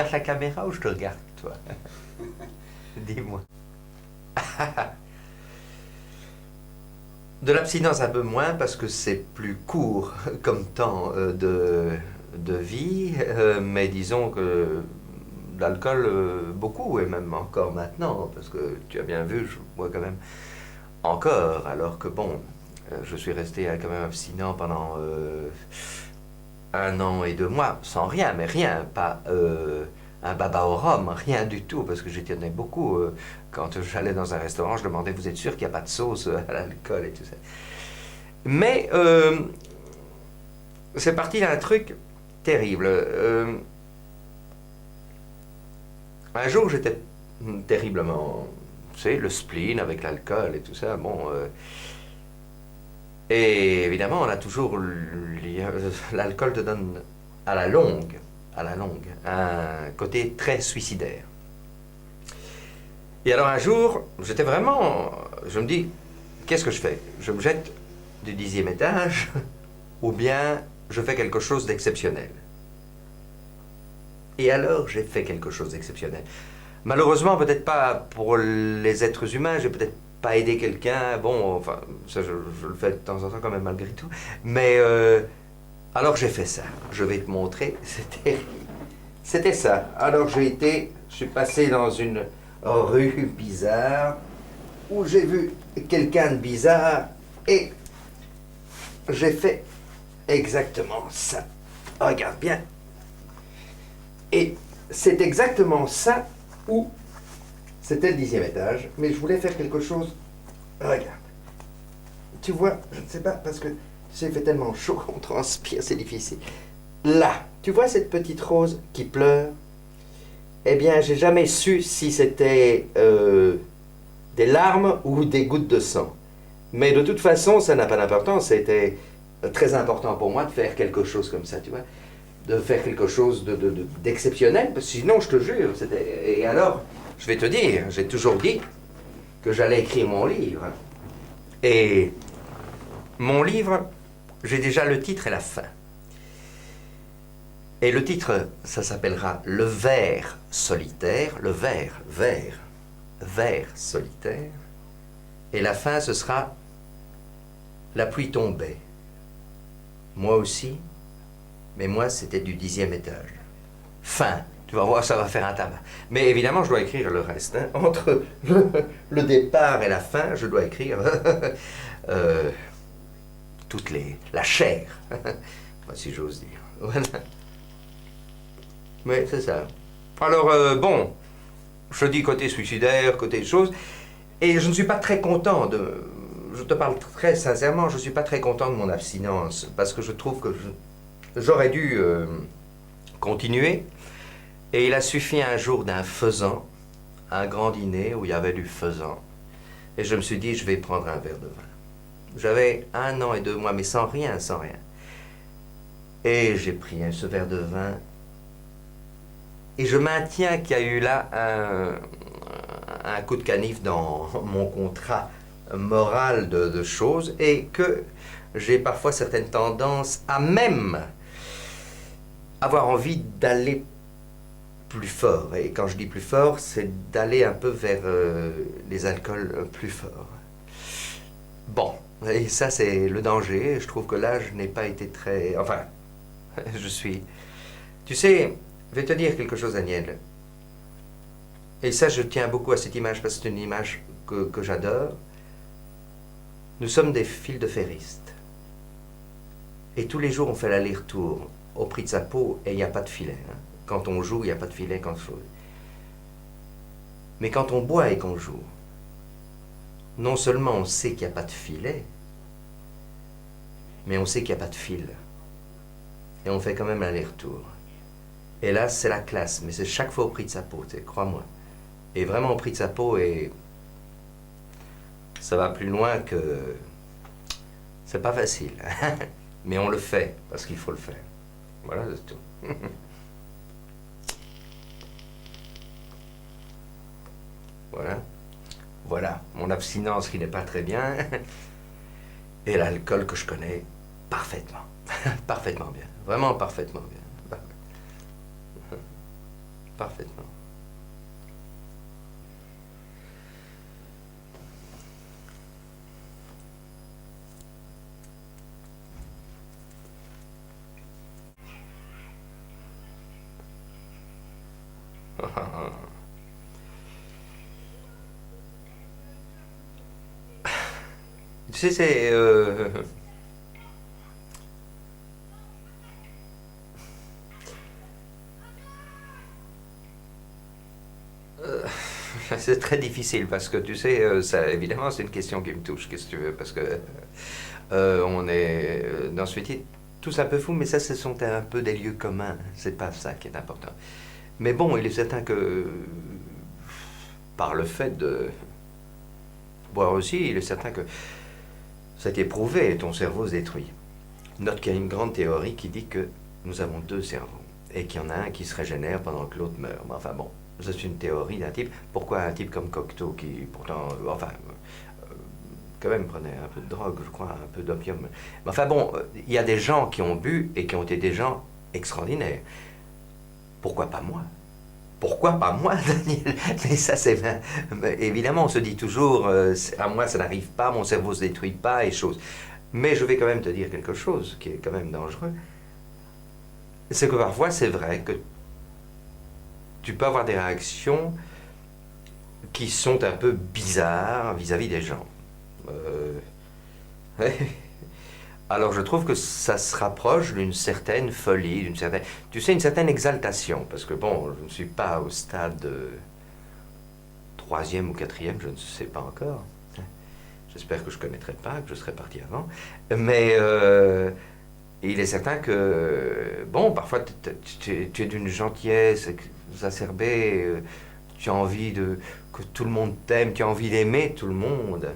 regardes la caméra ou je te regarde, toi? Dis-moi. De l'abstinence un peu moins parce que c'est plus court comme temps de vie, mais disons que l'alcool, beaucoup, et même encore maintenant, parce que tu as bien vu, je bois quand même encore, alors que bon, je suis resté quand même abstinent pendant 1 an et 2 mois, sans rien, mais rien, pas un baba au rhum, rien du tout, parce que j'y tenais beaucoup. Quand j'allais dans un restaurant, je demandais, vous êtes sûr qu'il n'y a pas de sauce à l'alcool et tout ça. Mais c'est parti d'un truc terrible. Un jour, j'étais terriblement, tu sais, le spleen avec l'alcool et tout ça, bon... et évidemment, on a toujours... L'alcool te donne à la longue, un côté très suicidaire. Et alors un jour, j'étais vraiment... Je me dis, qu'est-ce que je fais? Je me jette du 10e étage ou bien je fais quelque chose d'exceptionnel? Et alors, j'ai fait quelque chose d'exceptionnel. Malheureusement, peut-être pas pour les êtres humains, j'ai peut-être pas aidé quelqu'un, bon, enfin, ça je le fais de temps en temps quand même malgré tout, mais alors j'ai fait ça, je vais te montrer, c'était ça. Alors je suis passé dans une rue bizarre, où j'ai vu quelqu'un de bizarre, et j'ai fait exactement ça. Regarde bien. Et c'est exactement ça où c'était le 10e étage, mais je voulais faire quelque chose. Regarde. Tu vois, je ne sais pas, parce que tu sais, il fait tellement chaud qu'on transpire, c'est difficile. Là, tu vois cette petite rose qui pleure? Eh bien, j'ai jamais su si c'était des larmes ou des gouttes de sang. Mais de toute façon, ça n'a pas d'importance. C'était très important pour moi de faire quelque chose comme ça, tu vois. De faire quelque chose d'exceptionnel, parce que sinon, je te jure, c'était... Et alors, je vais te dire, j'ai toujours dit que j'allais écrire mon livre. Et mon livre, j'ai déjà le titre et la fin. Et le titre, ça s'appellera Le ver solitaire, le ver solitaire. Et la fin, ce sera La pluie tombait. Moi aussi, mais moi, c'était du 10e étage. Fin. Tu vas voir, ça va faire un tabac. Mais évidemment, je dois écrire le reste. Hein. Entre le départ et la fin, je dois écrire la chair, si j'ose dire. Voilà. Mais c'est ça. Alors, bon, je dis côté suicidaire, côté chose, et je ne suis pas très content de... Je te parle très sincèrement, je ne suis pas très content de mon abstinence, parce que je trouve que j'aurais dû continuer. Et il a suffi un jour d'un faisan, un grand dîner où il y avait du faisan. Et je me suis dit, je vais prendre un verre de vin. J'avais 1 an et 2 mois, mais sans rien, sans rien. Et j'ai pris ce verre de vin. Et je maintiens qu'il y a eu là un coup de canif dans mon contrat moral de choses et que j'ai parfois certaines tendances à même avoir envie d'aller plus fort. Et quand je dis plus fort, c'est d'aller un peu vers les alcools plus forts. Bon, et ça c'est le danger. Je trouve que là, je n'ai pas été très... Enfin, je suis... Tu sais, je vais te dire quelque chose, Daniel. Et ça, je tiens beaucoup à cette image parce que c'est une image que j'adore. Nous sommes des fils de ferristes. Et tous les jours, on fait l'aller-retour au prix de sa peau et il n'y a pas de filet. Hein. Quand on joue, il n'y a pas de filet. Mais quand on boit et qu'on joue, non seulement on sait qu'il n'y a pas de filet, mais on sait qu'il n'y a pas de fil. Et on fait quand même l'aller-retour. Et là, c'est la classe, mais c'est chaque fois au prix de sa peau, crois-moi. Et vraiment au prix de sa peau, et ça va plus loin que... C'est pas facile, mais on le fait, parce qu'il faut le faire. Voilà, c'est tout. Voilà. Voilà, mon abstinence qui n'est pas très bien, et l'alcool que je connais parfaitement. Parfaitement bien. Vraiment parfaitement bien. parfaitement. Tu sais, c'est très difficile parce que tu sais, ça, évidemment, c'est une question qui me touche, qu'est-ce que tu veux, parce que on est dans ce métier tous un peu fous, mais ça, ce sont un peu des lieux communs. C'est pas ça qui est important. Mais bon, il est certain que par le fait de boire aussi, il est certain que c'est éprouvé, ton cerveau se détruit. Note qu'il y a une grande théorie qui dit que nous avons deux cerveaux et qu'il y en a un qui se régénère pendant que l'autre meurt. Mais enfin bon, c'est une théorie d'un type. Pourquoi un type comme Cocteau, qui pourtant, quand même prenait un peu de drogue, je crois, un peu d'opium. Mais enfin bon, il y a des gens qui ont bu et qui ont été des gens extraordinaires. Pourquoi pas moi? Pourquoi pas moi, Daniel? Mais ça, c'est... Évidemment, on se dit toujours, à moi, ça n'arrive pas, mon cerveau se détruit pas, et choses. Mais je vais quand même te dire quelque chose qui est quand même dangereux. C'est que parfois, c'est vrai que tu peux avoir des réactions qui sont un peu bizarres vis-à-vis des gens. Ouais. Alors je trouve que ça se rapproche d'une certaine folie, d'une certaine, tu sais, une certaine exaltation, parce que bon, je ne suis pas au stade troisième ou quatrième, je ne sais pas encore. J'espère que je ne connaîtrai pas, que je serai parti avant. Mais il est certain que, bon, parfois tu es d'une gentillesse exacerbée, tu as envie que tout le monde t'aime, tu as envie d'aimer tout le monde.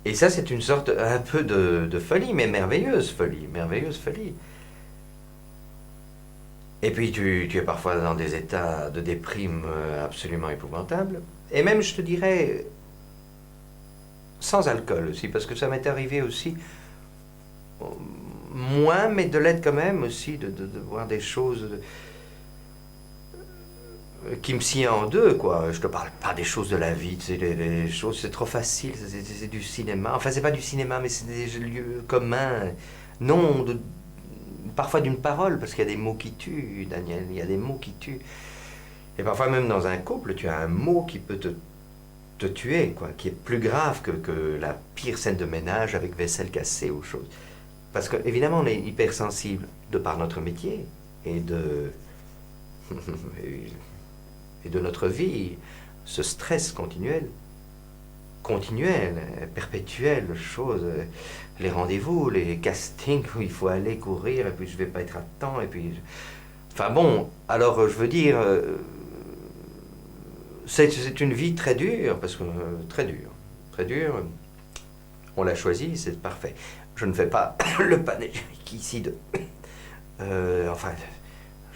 Et ça, c'est une sorte un peu de folie, mais merveilleuse folie, merveilleuse folie. Et puis tu es parfois dans des états de déprime absolument épouvantables. Et même, je te dirais, sans alcool aussi, parce que ça m'est arrivé aussi, moins, mais de l'être quand même aussi, de voir des choses qui me scient en deux, quoi. Je te parle pas des choses de la vie, tu sais, les choses, c'est trop facile, c'est du cinéma. Enfin, c'est pas du cinéma, mais c'est des lieux communs. Non, parfois d'une parole, parce qu'il y a des mots qui tuent, Daniel, il y a des mots qui tuent. Et parfois même dans un couple, tu as un mot qui peut te tuer, quoi, qui est plus grave que la pire scène de ménage avec vaisselle cassée ou chose. Parce que, évidemment, on est hypersensible de par notre métier et de... et de notre vie, ce stress continuel, perpétuel, chose, les rendez-vous, les castings où il faut aller courir, et puis je vais pas être à temps, et puis... Enfin bon, alors je veux dire, c'est une vie très dure, parce que très dure, on l'a choisi, c'est parfait. Je ne fais pas le panégyrique ici de... enfin,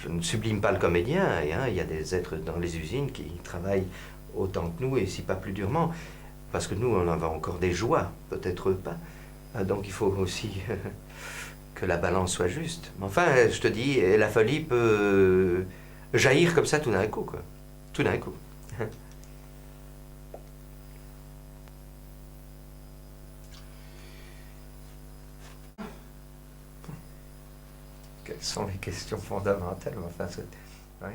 je ne sublime pas le comédien, et, hein, il y a des êtres dans les usines qui travaillent autant que nous, et si pas plus durement, parce que nous, on a encore des joies, peut-être eux pas. Donc il faut aussi que la balance soit juste. Mais enfin, je te dis, la folie peut jaillir comme ça tout d'un coup, quoi. Tout d'un coup. Quelles sont les questions fondamentales? Enfin, oui.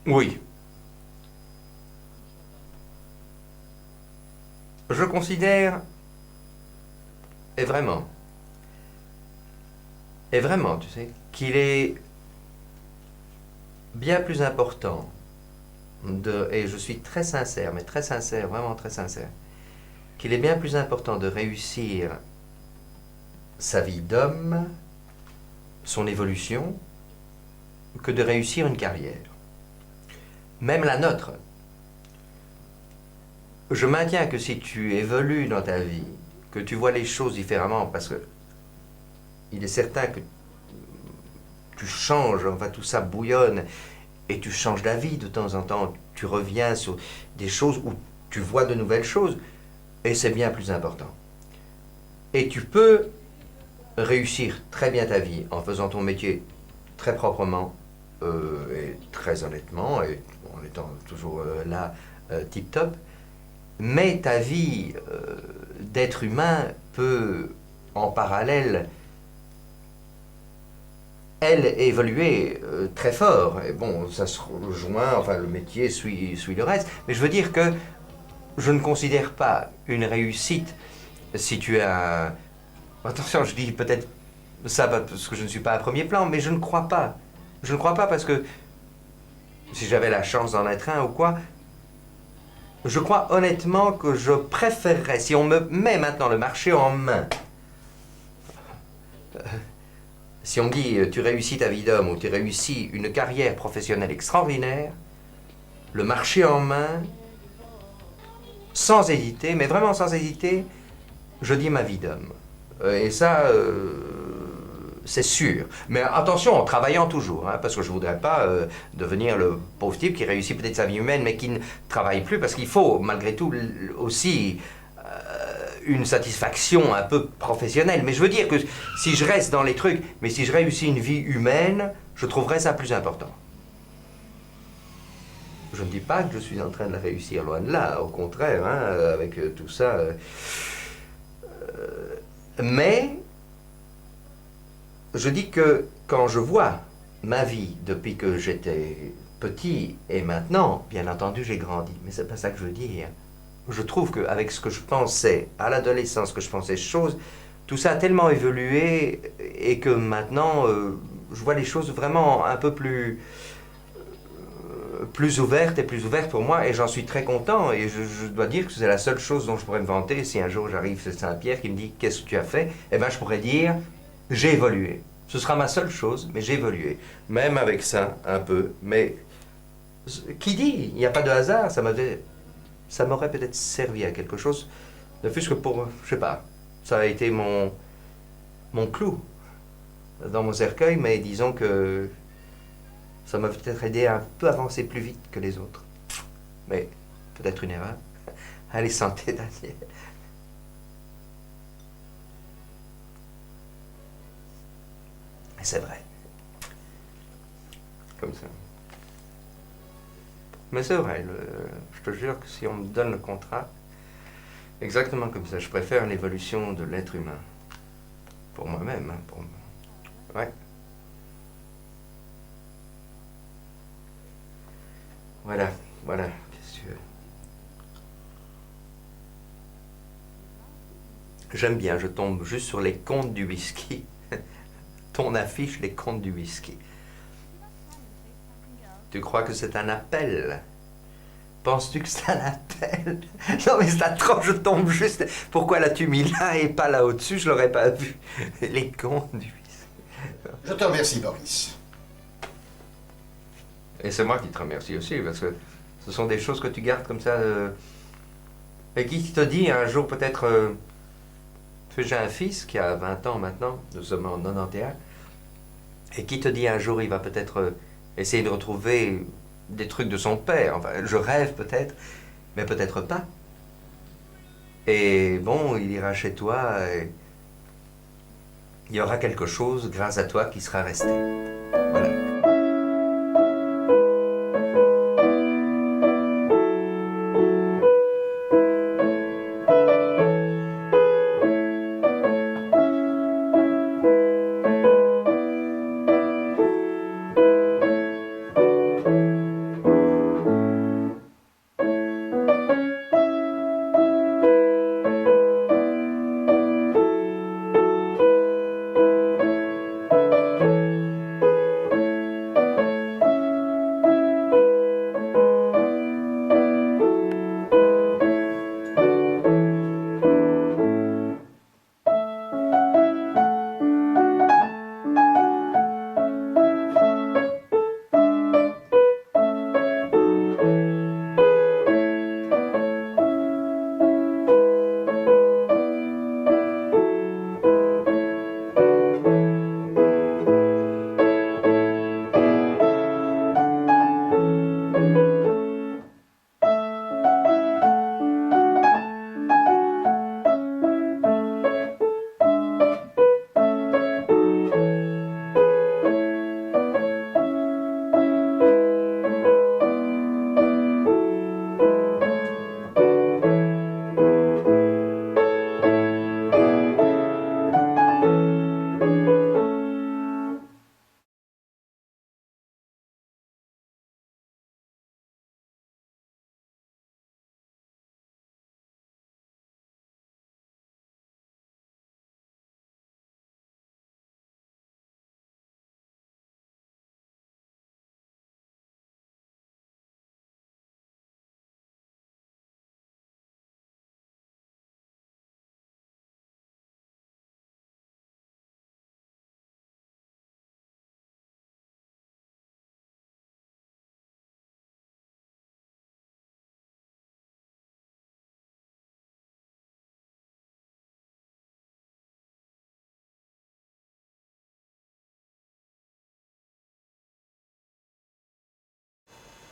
Oui. Je considère, et vraiment, tu sais, qu'il est bien plus important et je suis très sincère, mais très sincère, vraiment très sincère, qu'il est bien plus important de réussir sa vie d'homme, son évolution, que de réussir une carrière. Même la nôtre. Je maintiens que si tu évolues dans ta vie, que tu vois les choses différemment, parce que il est certain que tu changes, enfin tout ça bouillonne, et tu changes d'avis de temps en temps, tu reviens sur des choses où tu vois de nouvelles choses, et c'est bien plus important. Et tu peux réussir très bien ta vie en faisant ton métier très proprement et très honnêtement, et en étant toujours là, tip-top, mais ta vie d'être humain peut, en parallèle, elle, évoluer très fort. Et bon, ça se rejoint, enfin, le métier suit le reste. Mais je veux dire que je ne considère pas une réussite si tu as... Attention, je dis peut-être ça parce que je ne suis pas à premier plan, mais je ne crois pas. Je ne crois pas parce que si j'avais la chance d'en être un ou quoi, je crois honnêtement que je préférerais, si on me met maintenant le marché en main, si on me dit tu réussis ta vie d'homme ou tu réussis une carrière professionnelle extraordinaire, le marché en main, sans hésiter, mais vraiment sans hésiter, je dis ma vie d'homme. Et ça, c'est sûr. Mais attention, en travaillant toujours, hein, parce que je ne voudrais pas devenir le pauvre type qui réussit peut-être sa vie humaine, mais qui ne travaille plus, parce qu'il faut malgré tout aussi une satisfaction un peu professionnelle. Mais je veux dire que si je reste dans les trucs, mais si je réussis une vie humaine, je trouverais ça plus important. Je ne dis pas que je suis en train de la réussir, loin de là, au contraire, hein, avec tout ça. Mais je dis que quand je vois ma vie depuis que j'étais petit et maintenant, bien entendu, j'ai grandi. Mais c'est pas ça que je veux dire. Je trouve qu'avec ce que je pensais à l'adolescence, que je pensais choses, tout ça a tellement évolué et que maintenant, je vois les choses vraiment un peu plus ouvertes et plus ouvertes pour moi et j'en suis très content et je dois dire que c'est la seule chose dont je pourrais me vanter si un jour j'arrive chez Saint-Pierre qui me dit qu'est-ce que tu as fait, eh bien je pourrais dire j'ai évolué. Ce sera ma seule chose, mais j'ai évolué. Même avec ça, un peu, mais qui dit, il n'y a pas de hasard, ça m'aurait peut-être servi à quelque chose, ne fût-ce que pour, je sais pas, ça a été mon clou dans mon cercueil, mais disons que ça m'a peut-être aidé à un peu avancer plus vite que les autres. Mais peut-être une erreur. Allez, santé, Daniel. C'est vrai. Comme ça. Mais c'est vrai, je te jure que si on me donne le contrat, exactement comme ça, je préfère l'évolution de l'être humain. Pour moi-même, hein, pour moi. Ouais. Voilà, voilà, qu'est-ce que tu veux. J'aime bien, je tombe juste sur les comptes du whisky. Ton affiche, les comptes du whisky. Tu crois que c'est un appel? Penses-tu que c'est un appel? Non mais c'est atroce, je tombe juste. Pourquoi l'as-tu mis là et pas là au-dessus? Je l'aurais pas vu. Les comptes du whisky. Je te remercie, Boris. Et c'est moi qui te remercie aussi, parce que ce sont des choses que tu gardes comme ça. Et qui te dit un jour peut-être... j'ai un fils qui a 20 ans maintenant, nous sommes en 91, et qui te dit un jour il va peut-être essayer de retrouver des trucs de son père. Enfin, je rêve peut-être, mais peut-être pas. Et bon, il ira chez toi et il y aura quelque chose grâce à toi qui sera resté. Voilà.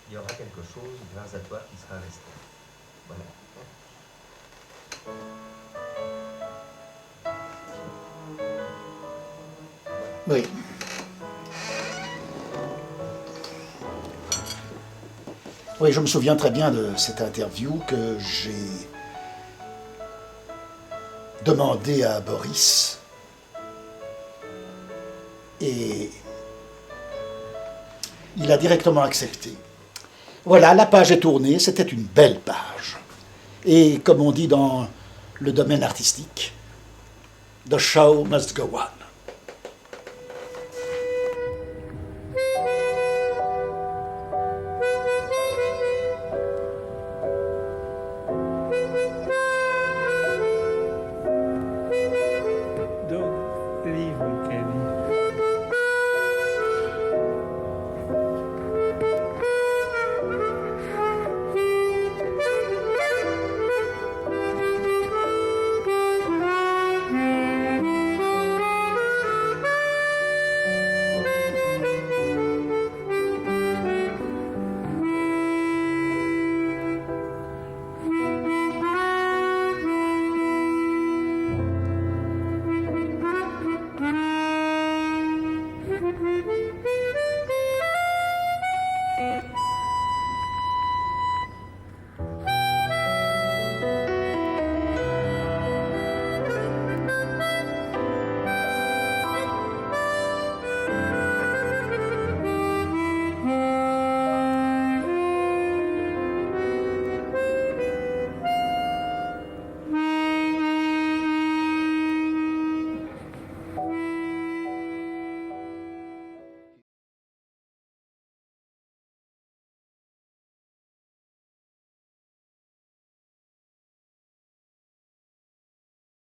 il y aura quelque chose grâce à toi qui sera resté. Voilà. Oui. Oui, je me souviens très bien de cette interview que j'ai demandé à Boris. Et il a directement accepté. Voilà, la page est tournée, c'était une belle page. Et comme on dit dans le domaine artistique, the show must go on. Don't leave me, Kenny.